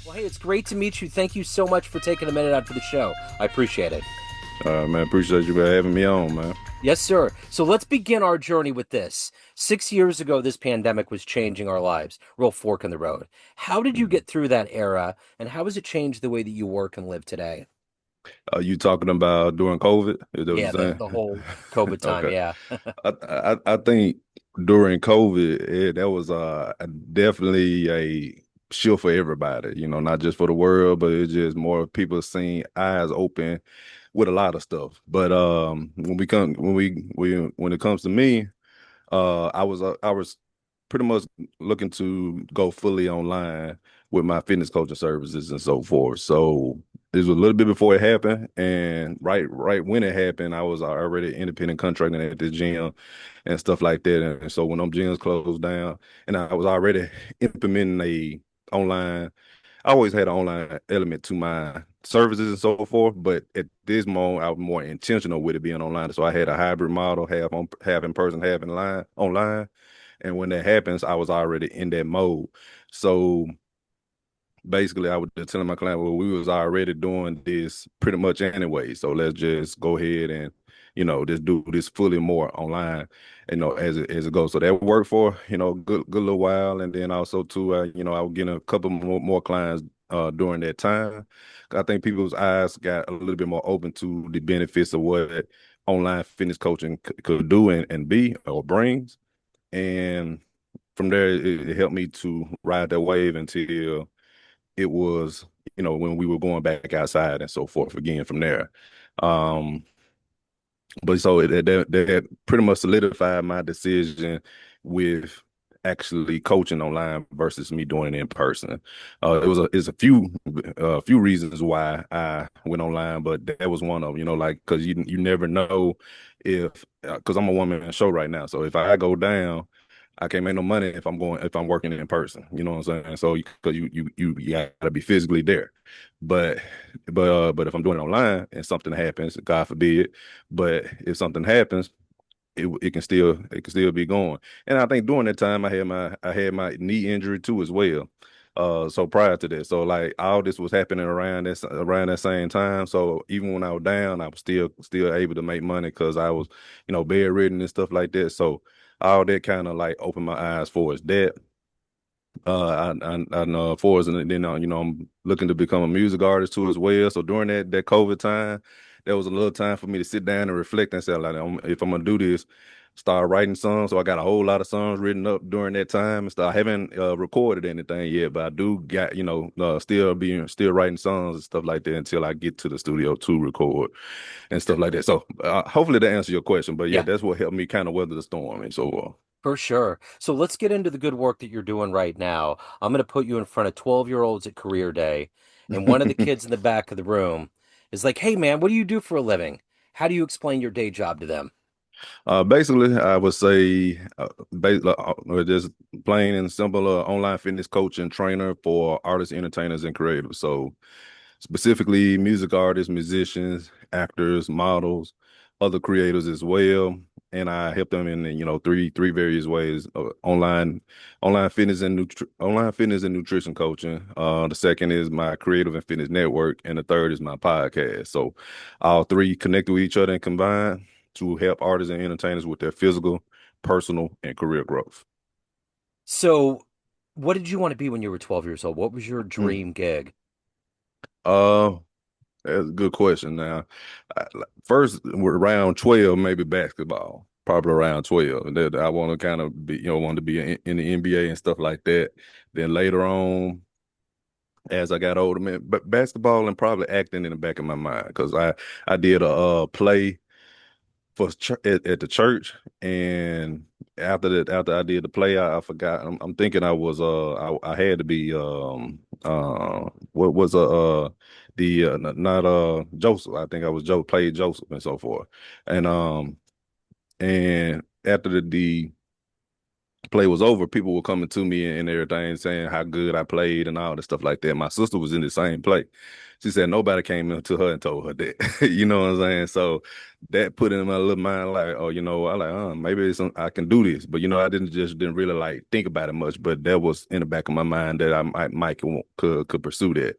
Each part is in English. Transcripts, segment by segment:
Well, hey, it's great to meet you. Thank you so much for taking a minute out for the show. I appreciate it. Man, appreciate you for having me on, man. Yes, sir. So let's begin our journey with this. 6 years ago, this pandemic was changing our lives. Real fork in the road. How did you Mhm. get through that era, and how has it changed the way that you work and live today? You talking about during COVID? Is that what you're Yeah, the saying? the whole COVID time. Okay. Yeah. I think during COVID, that was definitely a shift for everybody. Not just for the world, but it's just more people seeing eyes open with a lot of stuff. But when it comes to me, I was pretty much looking to go fully online with my fitness coaching services and so forth. So it was a little bit before it happened, and right when it happened, I was already independent contracting at the gym and stuff like that. And so when them gyms closed down, and I was already implementing a online. I always had an online element to my services and so forth, but at this moment, I was more intentional with it being online. So I had a hybrid model, half in person, half in line online. And when that happens, I was already in that mode. So basically, I would just telling my client, well, we was already doing this pretty much anyway. So let's just go ahead and, just do this fully more online, as it goes. So that worked for, good little while. And then also too, I was getting a couple more clients during that time. I think people's eyes got a little bit more open to the benefits of what online fitness coaching could do and be or brings. And from there, it helped me to ride that wave until it was, when we were going back outside and so forth again from there. Um, but so that pretty much solidified my decision with actually coaching online versus me doing it in person. It's a few reasons why I went online, but that was one of them. Like because you never know if because I'm a one man show right now, so if I go down. I can't make no money if I'm working in person. You know what I'm saying? So because you gotta be physically there. But but if I'm doing it online and something happens, God forbid, but if something happens, it can still be going. And I think during that time I had my knee injury too as well. So prior to that, so like all this was happening around that same time. So even when I was down, I was still able to make money because I was, bedridden and stuff like that. So all that kind of like opened my eyes for us that. I know for us, and then I'm looking to become a music artist too as well. So during that COVID time, there was a little time for me to sit down and reflect and say, like, if I'm gonna do this, start writing songs. So I got a whole lot of songs written up during that time and stuff. I haven't recorded anything yet, but I do got still writing songs and stuff like that until I get to the studio to record and stuff like that. So hopefully that answers your question. But yeah, Yeah, that's what helped me kind of weather the storm and so on. for sure. So let's get into the good work that you're doing right now. I'm going to put you in front of 12-year-olds at career day, and one of the kids in the back of the room is like, "Hey, man, what do you do for a living? How do you explain your day job to them?" Basically, I would say just plain and simple online fitness coach and trainer for artists, entertainers, and creators. So specifically music artists, musicians, actors, models, other creators as well. And I help them in three various ways: online fitness and nutrition coaching. The second is my creative and fitness network, and the third is my podcast. So all three connect with each other and combine to help artists and entertainers with their physical, personal, and career growth. So, what did you want to be when you were 12 years old? What was your Mm. dream gig? Uh, that's a good question. Now, first, we're around 12, maybe basketball, probably around 12. And that I want to kind of be, want to be in the NBA and stuff like that. Then later on, as I got older, man, but basketball and probably acting in the back of my mind because I did a play for at the church, and after I did the play, I forgot. I'm thinking I was I had to be what was the not Joseph. I think I was Joe played Joseph and so forth, and and after the play was over, people were coming to me and everything saying how good I played and all this stuff like that. My sister was in the same play. She said nobody came up to her and told her that. You know what I'm saying? So that put in my little mind like, oh, I like, maybe I can do this. But I didn't really like think about it much. But that was in the back of my mind that I might could pursue that.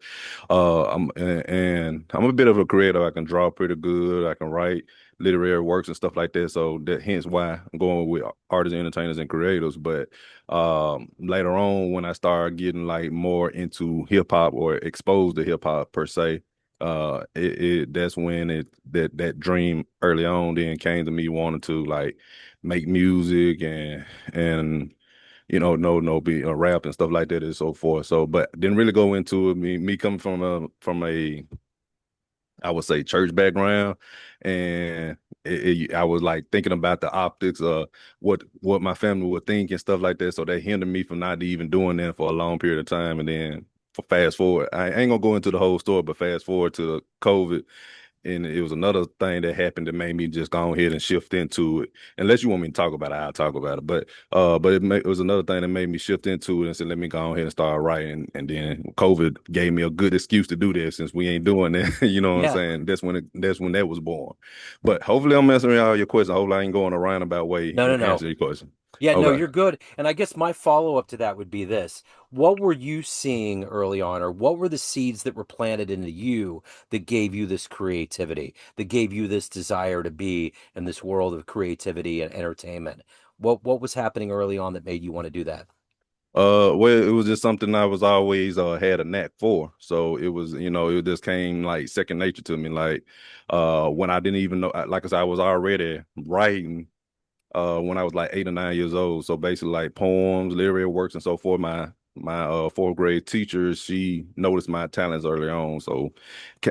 And I'm a bit of a creator. I can draw pretty good. I can write literary works and stuff like that. So that hence why I'm going with artists, entertainers, and creators. But later on, when I started getting like more into hip hop or exposed to hip hop per se, that's when that dream early on then came to me wanting to like make music and no be rap and stuff like that and so forth. So, but didn't really go into it. Me coming from a I would say church background, and I was like thinking about the optics of what my family would think and stuff like that. So they hindered me from not even doing that for a long period of time. And then for fast forward, I ain't gonna go into the whole story, but fast forward to the COVID, and it was another thing that happened that made me just go ahead and shift into it. Unless you want me to talk about it, I'll talk about it. But it was another thing that made me shift into it and said, let me go ahead and start writing. And then COVID gave me a good excuse to do this since we ain't doing that. You know what I'm Yeah. saying? That's when that was born. But hopefully I'm answering all your questions. Hopefully I ain't going a roundabout way No, no, and no. answer your question. Yeah, no, Okay. you're good. And I guess my follow-up to that would be this. What were you seeing early on, or what were the seeds that were planted into you that gave you this creativity, that gave you this desire to be in this world of creativity and entertainment? What was happening early on that made you want to do that? Well, it was just something I was always had a knack for. So it was, it just came like second nature to me. Like when I didn't even know, like I said, I was already writing when I was like 8 or 9 years old. So basically like poems, literary works and so forth. My fourth grade teacher, she noticed my talents early on. So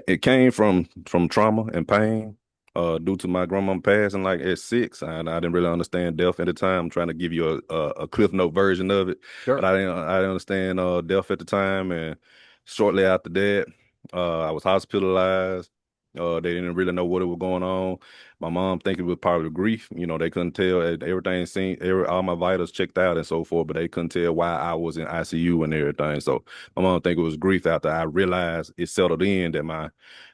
it came from trauma and pain due to my grandma passing like at 6. And I didn't really understand death at the time. I'm trying to give you a Cliff Note version of it, but Sure. I didn't understand death at the time. And shortly after that, I was hospitalized. They didn't really know what was going on. My mom think it was probably grief. They couldn't tell. Everything seemed, all my vitals checked out and so forth, but they couldn't tell why I was in ICU and everything. So my mom think it was grief after I realized it settled in that my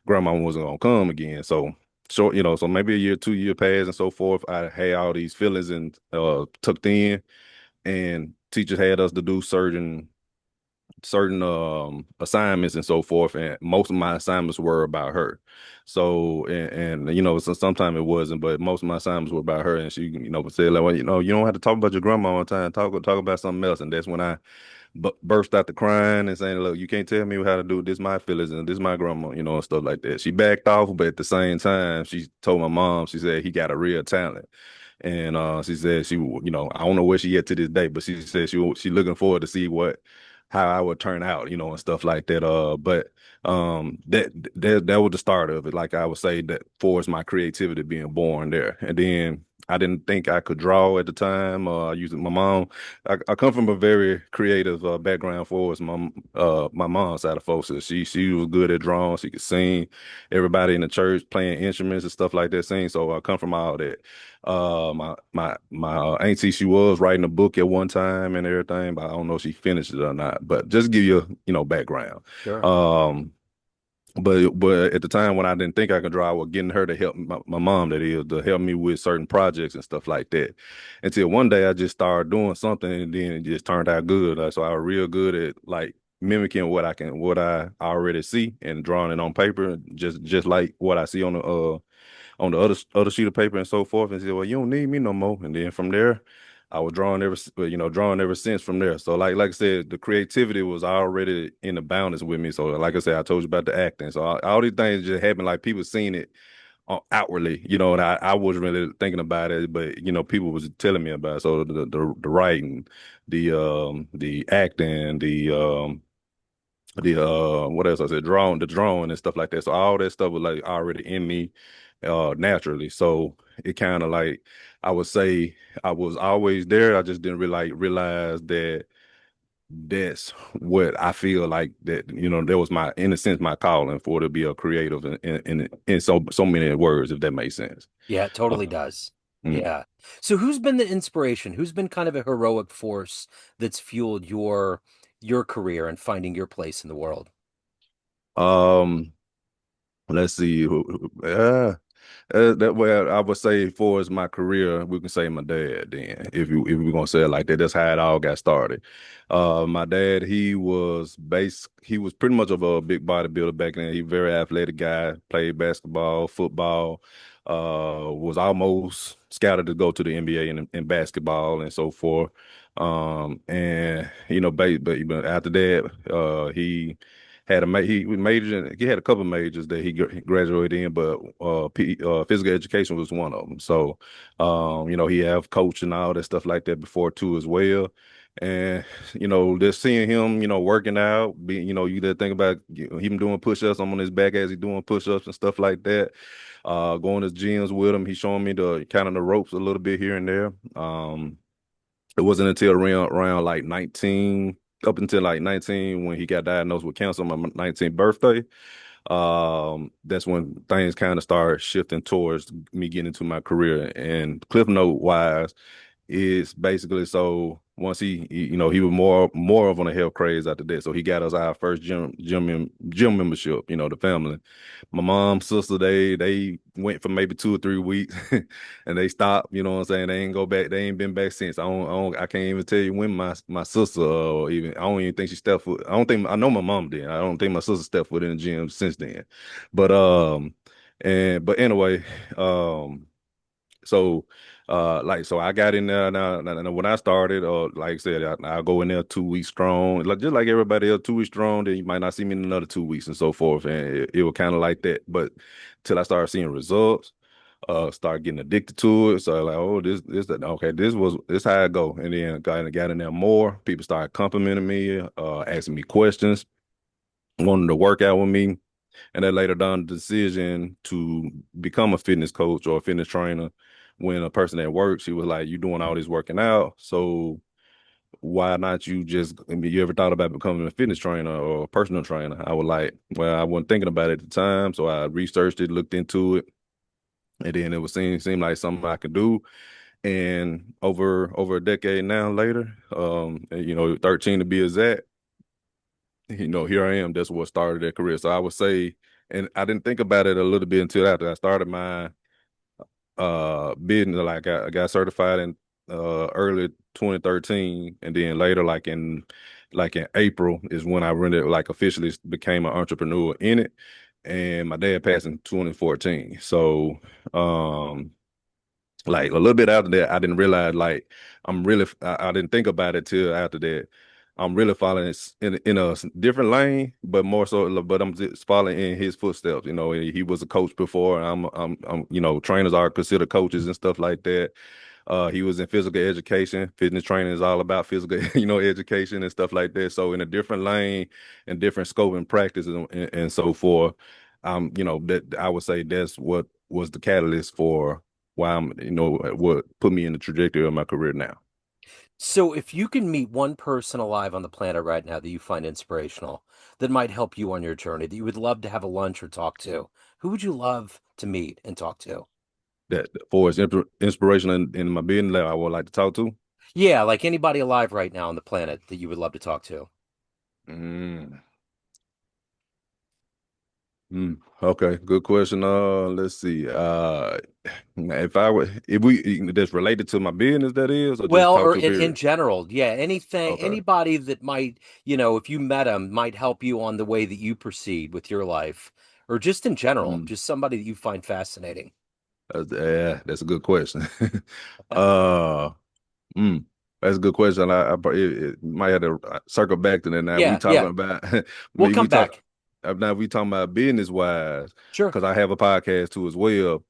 grandma wasn't gonna come again. So short, so maybe a year, 2 year passed and so forth. I had all these feelings and tucked in, and teachers had us to do certain assignments and so forth, and most of my assignments were about her. So and so sometimes it wasn't, but most of my assignments were about her. And she would say like, well, you don't have to talk about your grandma all the time. Talk about something else. And that's when I burst out the crying and saying, look, you can't tell me how to do this. My feelings and this my grandma, and stuff like that. She backed off, but at the same time she told my mom, she said he got a real talent. And she said I don't know where she at to this day, but she said she looking forward to see how I would turn out, and stuff like that. But that was the start of it. Like I would say that for my creativity being born there. And then I didn't think I could draw at the time. Using my mom, I come from a very creative background for us. My mom's side of folks. She was good at drawing. She could sing. Everybody in the church playing instruments and stuff like that sing. So I come from all that. My auntie, she was writing a book at one time and everything, but I don't know if she finished it or not. But just give you background. Sure. Um, but at the time when I didn't think I could draw, I was getting her to help my mom, that is, to help me with certain projects and stuff like that. Until one day I just started doing something and then it just turned out good. So I was real good at like mimicking what I already see and drawing it on paper, just like what I see on the other sheet of paper and so forth. And said, well, you don't need me no more. And then from there, I was drawing ever since from there. So like I said, the creativity was already in the boundaries with me. So like I said, I told you about the acting. So all these things just happened, like people seen it outwardly, and I wasn't really thinking about it, but people was telling me about it. So the writing, the acting, the what else I said, the drawing and stuff like that. So all that stuff was like already in me naturally. So it kind of like, I would say, I was always there. I just didn't really like realize that that's what I feel like, that that was my, in a sense, my calling, for to be a creative in so many words, if that makes sense. Yeah, it totally Uh, does. Mm. Yeah. So who's been the inspiration? Who's been kind of a heroic force that's fueled your career and finding your place in the world? Um, let's see. That way, I would say for as my career, we can say my dad. Then, if we're gonna say it like that, that's how it all got started. My dad, he was pretty much of a big bodybuilder back then. He very athletic guy, played basketball, football, was almost scouted to go to the NBA in basketball and so forth. And you know, but after that, he had he majored he had a couple majors that he graduated in, but physical education was one of them. So, you know, he have coach and all that stuff like that before too as well. And you know, just seeing him, you know, working out, being, you know, you did think about him doing push-ups. I'm on his back as he doing push-ups and stuff like that. Going to gyms with him, he's showing me the kind of the ropes a little bit here and there. It wasn't until around like 19, up until like 19 when he got diagnosed with cancer on my 19th birthday. That's when things kind of started shifting towards me getting into my career. And cliff note wise, is basically so once you know, he was more of on a health craze after that. So he got us our first gym membership, you know, the family. My mom, sister, they went for maybe 2 or 3 weeks and they stopped, you know what I'm saying? They ain't go back, they ain't been back since. I can't even tell you when my sister or even I don't even think she stepped foot. I don't think I know my mom did. I don't think my sister stepped foot in the gym since then. But but anyway, so, like, so I got in there now when I started, like I said, I'll go in there 2 weeks strong, like just like everybody else, 2 weeks strong. Then you might not see me in another 2 weeks and so forth, and it was kind of like that. But till I started seeing results, start getting addicted to it. So like, oh, okay, this how I go, and then got in there more. People started complimenting me, asking me questions, wanting to work out with me. And then later down the decision to become a fitness coach or a fitness trainer, when a person at work, she was like, you doing all this working out. So why not you just, I mean, you ever thought about becoming a fitness trainer or a personal trainer? I was like, well, I wasn't thinking about it at the time. So I researched it, looked into it. And then it was seemed like something I could do. And over a decade now later, you know, 13 to be exact, you know, here I am. That's what started that career. So I would say, and I didn't think about it a little bit until after I started my business. Like I got certified in early 2013, and then later, like in April, is when I really like officially became an entrepreneur in it. And my dad passed in 2014. So um like a little bit after that, I didn't realize like I didn't think about it till after that. I'm really following in a different lane, but more so, but I'm just following in his footsteps. You know, he was a coach before. You know, trainers are considered coaches and stuff like that. He was in physical education. Fitness training is all about physical, you know, education and stuff like that. So in a different lane and different scope and practice and so forth. You know, that I would say that's what was the catalyst for why I'm, you know, what put me in the trajectory of my career now. So if you can meet one person alive on the planet right now that you find inspirational, that might help you on your journey, that you would love to have a lunch or talk to, who would you love to meet and talk to? That for its inspiration in my business that I would like to talk to. Yeah, like anybody alive right now on the planet that you would love to talk to. Mm. Okay, good question. Let's see. If we that's related to my business, that is, or just Well, talk or to in period. general, yeah, anything, Okay. anybody that might, if you met them, might help you on the way that you proceed with your life, or just in general, Mm. just somebody that you find fascinating. Yeah, that's a good question. uh, mm, that's a good question. It might have to circle back to that. Now we Yeah, talking yeah. about We'll me. We come talk back. now. We talking about business wise Sure. because I have a podcast too as well.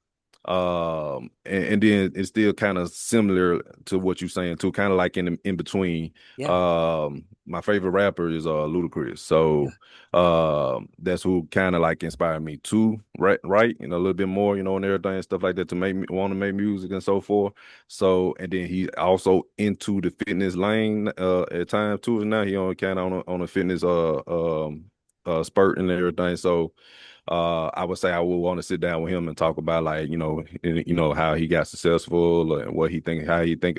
And then it's still kind of similar to what you're saying too, kind of like in between. Yeah. My favorite rapper is Ludacris, Yeah. so that's who kind of like inspired me to write and a little bit more, you know, and everything and stuff like that to make me want to make music and so forth. So and then he also into the fitness lane at times too. And now he on kind of on a fitness spurt and everything. So I would say I would want to sit down with him and talk about like, how he got successful and what he think, how he think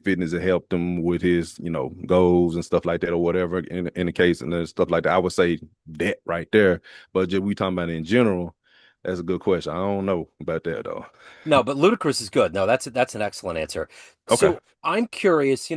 fitness has helped him with his, goals and stuff like that or whatever in the case and then stuff like that. I would say that right there. But just we talking about in general, that's a good question. I don't know about that though. No, but ludicrous is good. No, that's an excellent answer. Okay. So I'm curious,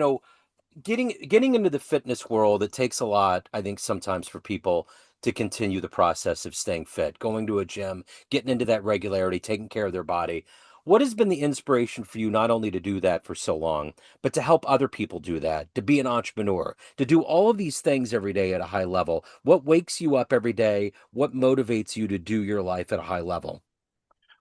getting into the fitness world, it takes a lot, I think, sometimes for people to continue the process of staying fit, going to a gym, getting into that regularity, taking care of their body. What has been the inspiration for you not only to do that for so long, but to help other people do that, to be an entrepreneur, to do all of these things every day at a high level? What wakes you up every day? What motivates you to do your life at a high level?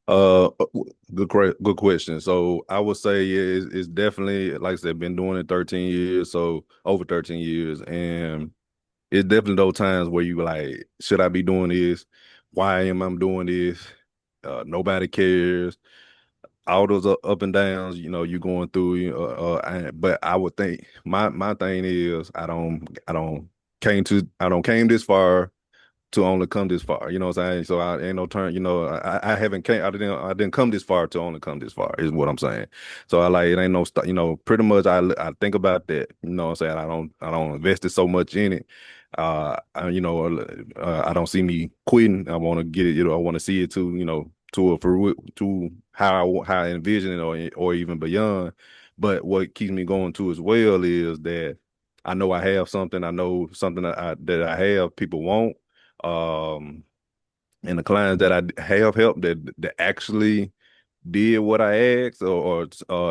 Good question. So I would say yeah, it's definitely like I said, been doing it 13 years, so over 13 years, and it's definitely those times where you like, should I be doing this? Why am I doing this? Nobody cares. All those up and downs, you going through. But I would think my thing is I don't came this far to only come this far. You know what I'm saying? So I ain't no turn. I haven't came. I didn't come this far to only come this far. Is what I'm saying. So I like it ain't no. Pretty much I think about that. You know what I'm saying? I don't invest it so much in it. I don't see me quitting. I want to get it. I want to see it to how I envision it or even beyond. But what keeps me going too as well is that I know I have something. I know something that I have people want um, and the clients that I have helped that actually did what I asked or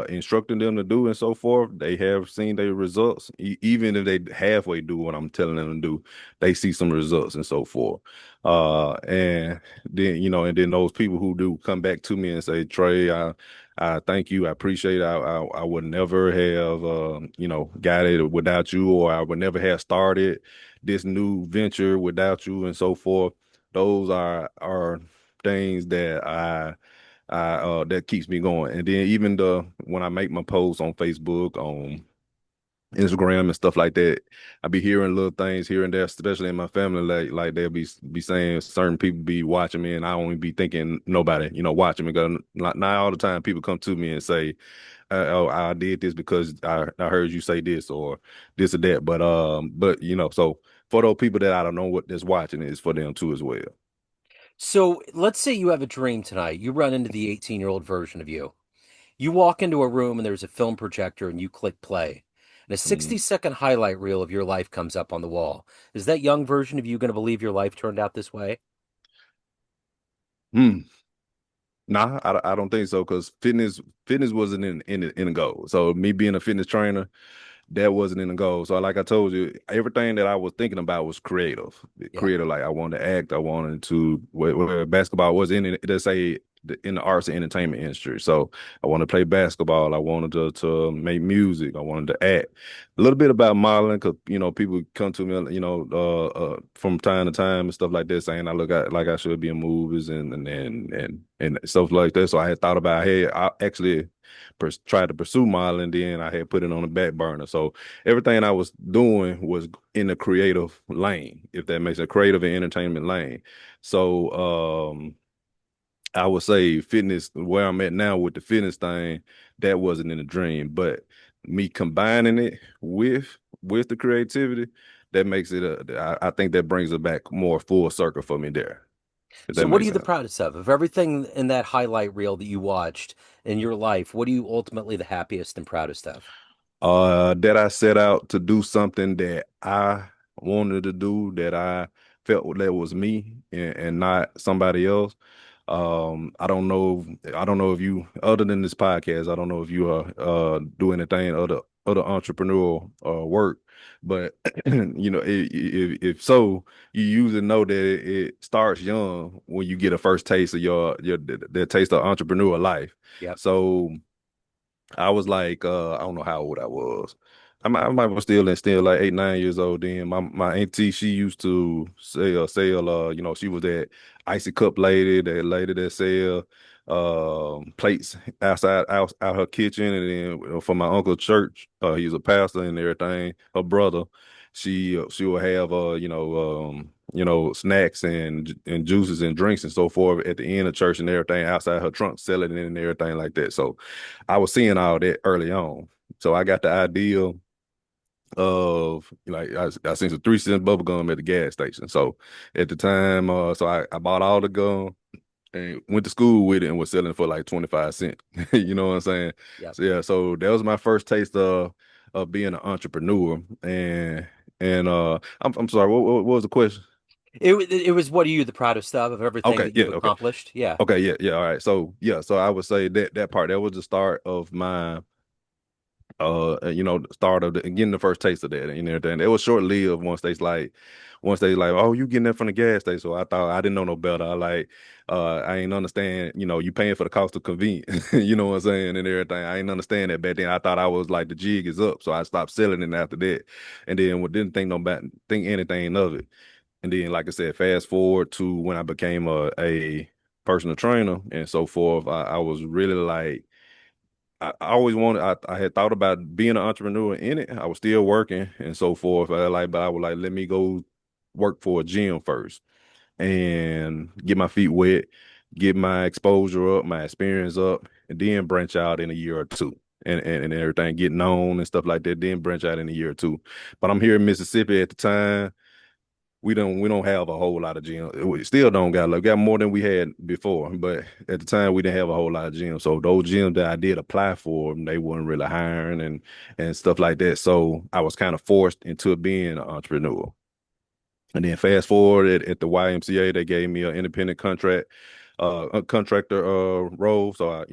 instructing them to do and so forth, they have seen their results. Even if they halfway do what I'm telling them to do, they see some results and so forth. And then those people who do come back to me and say, Trey, I thank you. I appreciate it. I would never have, got it without you, or I would never have started this new venture without you and so forth. Those are things that keeps me going. And then even when I make my posts on Facebook, on Instagram and stuff like that, I be hearing little things here and there, especially in my family, like they'll be saying certain people be watching me, and I only be thinking nobody, watching me. Because not all the time people come to me and say, "Oh, I did this because I heard you say this or this or that." But so for those people that I don't know what that's watching, it's for them too as well. So let's say you have a dream tonight. You run into the 18-year-old version of you. You walk into a room and there's a film projector and you click play. And a Mm. 60-second highlight reel of your life comes up on the wall. Is that young version of you going to believe your life turned out this way? Hmm. Nah, I don't think so because fitness wasn't in the goal. So me being a fitness trainer, that wasn't in the goal. So like I told you, everything that I was thinking about was creative. Yeah. Creative, like I wanted to act, I wanted to where basketball was let's say in the arts and entertainment industry. So I wanted to play basketball. I wanted to make music. I wanted to act. A little bit about modeling because people come to me from time to time and stuff like that saying I look like I should be in movies and stuff like that. So I had thought about hey, I actually tried to pursue modeling, then I had put it on the back burner. So everything I was doing was in the creative lane, if that makes a creative and entertainment lane. So I would say fitness, where I'm at now with the fitness thing, that wasn't in the dream. But me combining it with the creativity, that makes it I think that brings it back more full circle for me there, if So that what are makes you the sense. proudest of? Of everything in that highlight reel that you watched in your life, what are you ultimately the happiest and proudest of? That I set out to do something that I wanted to do, that I felt that was me and not somebody else. I don't know if you, other than this podcast, I don't know if you are do anything other entrepreneurial work, but if so, you usually know that it starts young when you get a first taste of your the taste of entrepreneurial life. Yep. So I was like, I don't know how old I was. I might was still like 8, 9 years old then. My auntie, she used to sell she was that icy cup lady, that lady that sell plates out her kitchen. And then for my uncle church, he was a pastor and everything, her brother. she will have snacks and juices and drinks and so forth at the end of church and everything outside her trunk, selling it and everything like that. So I was seeing all that early on. So I got the idea of like I seen some 3 cent bubble gum at the gas station. So at the time, so I bought all the gum and went to school with it and was selling for like 25 cents. You know what I'm saying? Yeah. So yeah, so that was my first taste of being an entrepreneur. And I'm sorry, what was the question? It was what are you the proudest of everything Okay, that yeah, you've okay. accomplished? Yeah. Okay, yeah, all right. So yeah, so I would say that part that was the start of my the start of getting the first taste of that and everything. It was short lived once they like, oh, you getting that from the gas station. So I thought I didn't know no better. I ain't understand, you paying for the cost of convenience, you know what I'm saying, and everything. I ain't understand that back then. I thought I was like the jig is up. So I stopped selling it after that. And then didn't think anything of it. And then, like I said, fast forward to when I became a personal trainer and so forth, I was really like I always wanted. I had thought about being an entrepreneur in it. I was still working and so forth. But I was like, let me go work for a gym first and get my feet wet, get my exposure up, my experience up, and then branch out in a year or two. And everything, get known and stuff like that, then branch out in a year or two. But I'm here in Mississippi at the time. We don't have a whole lot of gyms. We still don't got like got more than we had before, but at the time we didn't have a whole lot of gyms. So those gyms that I did apply for, they weren't really hiring and stuff like that. So I was kind of forced into being an entrepreneur. And then fast forward at the YMCA, they gave me an independent a contractor role. So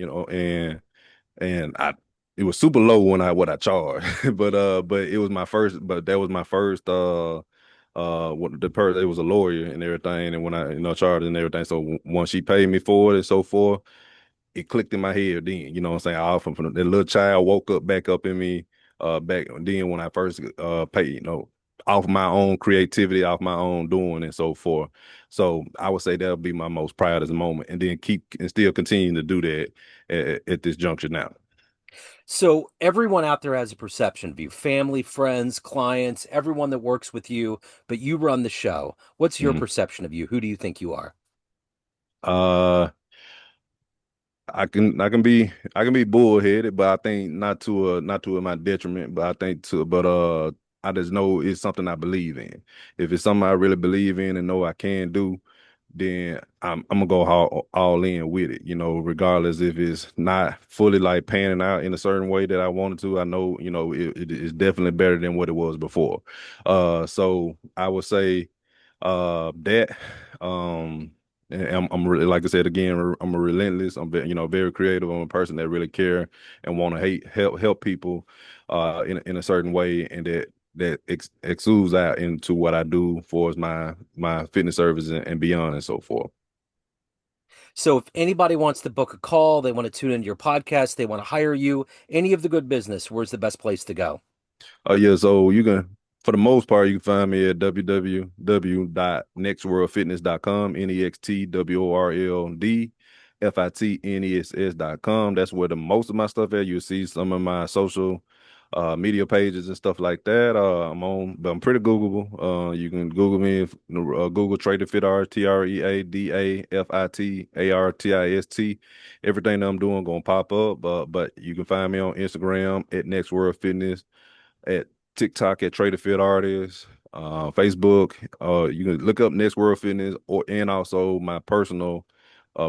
and I it was super low when I what I charged, but it was my first. But that was my first. What it was a lawyer and everything, and when I charged and everything. So once she paid me for it and so forth, it clicked in my head. Then what I'm saying, all from that little child woke up back up in me. Back then when I first paid, off my own creativity, off my own doing and so forth. So I would say that'll be my most proudest moment, and then keep and still continue to do that at this juncture now. So everyone out there has a perception of you, family, friends, clients, everyone that works with you, but you run the show. What's your Mhm. perception of you? Who do you think you are? Uh, I can be bullheaded, but I think not to my detriment. But I think to but I just know it's something I believe in. If it's something I really believe in and know I can do, then I'm gonna go all in with it. Regardless if it's not fully like panning out in a certain way that I wanted to. I know it is definitely better than what it was before. So I would say that and I'm really, like I said again, I'm a relentless. I'm very creative. I'm a person that really care and want to help people in a certain way, and that exudes out into what I do for my fitness services and beyond and so forth. So if anybody wants to book a call, they want to tune into your podcast, they want to hire you, any of the good business, where's the best place to go? Yeah, so you can, for the most part, you can find me at www.nextworldfitness.com, NEXTWORLDFITNESS.com. That's where the most of my stuff at. You'll see some of my social media pages and stuff like that. But I'm pretty Googleable. You can Google me, Google Trea Da Fit Artist, TreadaFitArtist. Everything that I'm doing gonna pop up. But you can find me on Instagram at Next World Fitness, at TikTok at Trea Da Fit Artist, Facebook. You can look up Next World Fitness, and also my personal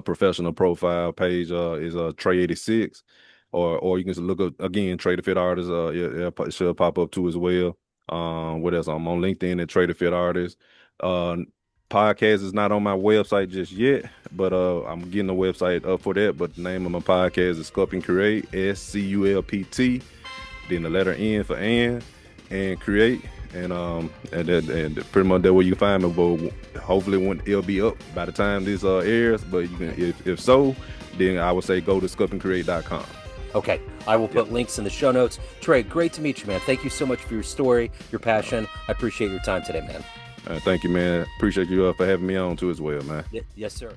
professional profile page is Trey86, or you can just look up again Trea Da Fit Artist. It should pop up too as well. What else? I'm on LinkedIn at Trea Da Fit Artist. Uh, Podcast is not on my website just yet, but I'm getting the website up for that. But the name of my podcast is Sculpt N Create, SCULPT, then the letter N for and create, and pretty much that way you can find me. But hopefully when it'll be up by the time this airs. But you can, if so, then I would say go to sculptandcreate.com. Okay, I will Yep. put links in the show notes. Trey, great to meet you, man. Thank you so much for your story, your passion. I appreciate your time today, man. Thank you, man. Appreciate you for having me on too as well, man. Yes, sir.